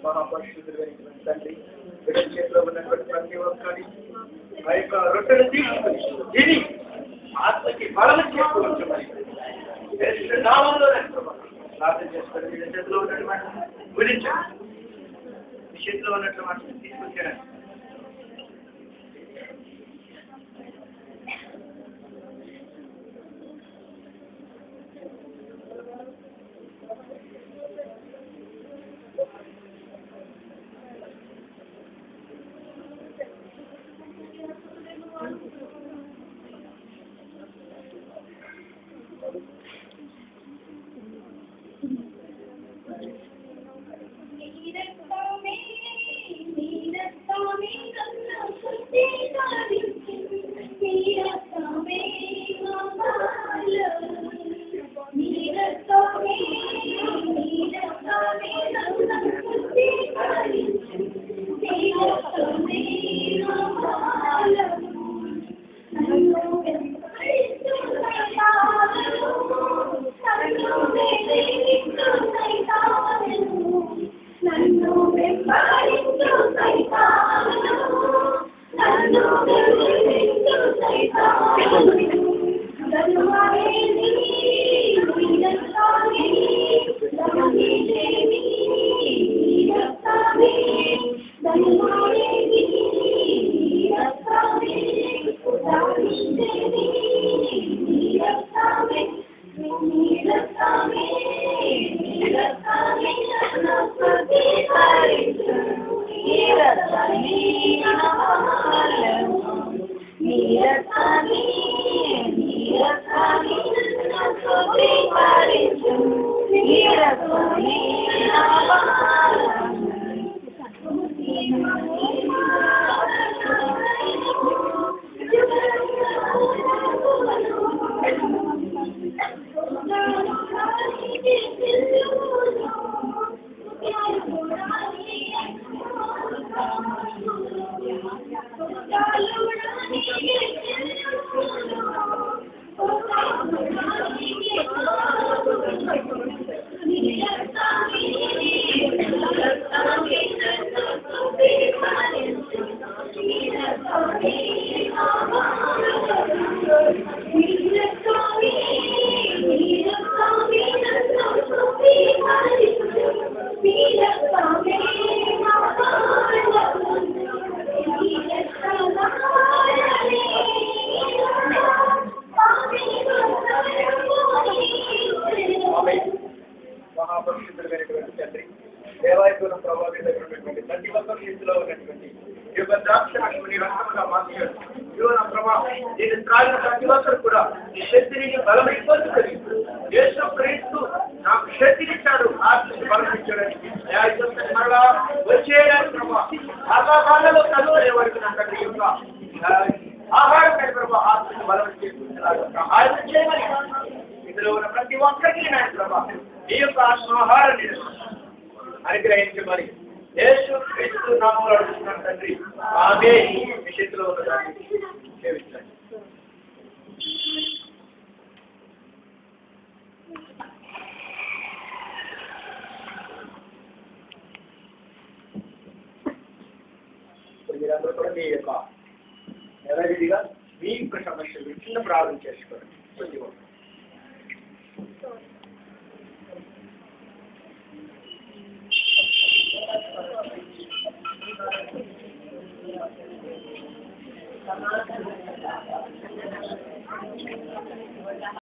మహాపరిశుద్ధుడైనటువంటి తండ్రి బిడ్డ చేతిలో ఉన్నటువంటి ప్రతి ఒక్కరి ఆ యొక్క రొట్టెలు తీసుకుని తిని ఆత్మకి బలం చేసుకోవచ్చమని నామంలో ప్రార్థన చేసుకొని మీ చేతిలో ఉన్నటువంటి గురించండి, మీ చేతిలో ఉన్నటువంటి తీసుకొచ్చారండి. మహాపరిశుద్ధుడైనటువంటి తండ్రి, దేవాలయంలో ప్రభావితమైనటువంటి ప్రతి ఒక్కరి చేతిలో ఉన్నటువంటి ఈ యొక్క ద్రాక్షాక్షుని రక్తముగా మార్చాడు. ఇదిగో ప్రభా, నేను త్రాగిన ప్రతి ఒక్కరు కూడా నీ శక్తిని బలమైపోతుంది. యేసు క్రీస్తు నాకు శక్తినిచ్చాడు, ఆత్మకి బలం ఇచ్చాడని మరలా వచ్చేయడానికి ప్రభా, ఆకాశాలలో కలువనే వరకు నా తండ్రి యొక్క ఆహారం మీద ప్రభా ఆత్మకి బలం చేసుకుంటున్నాడు. సహాయం చేయమని ఇందులో ఉన్న ప్రతి ఒక్కరికి నేను ప్రభా ఈ యొక్క ఆత్మాహారాన్ని అనుగ్రహించమని యేసు క్రీస్తు నామములో అడుగుతున్నాను తండ్రి. ఆమేన్. మీ చేతిలో ఉన్నదాన్ని సేవించండి. మీరందరూ కూడా మీ యొక్క యథావిధిగా మీ యొక్క సమస్యలు చిన్న ప్రారంభం చేసుకోండి.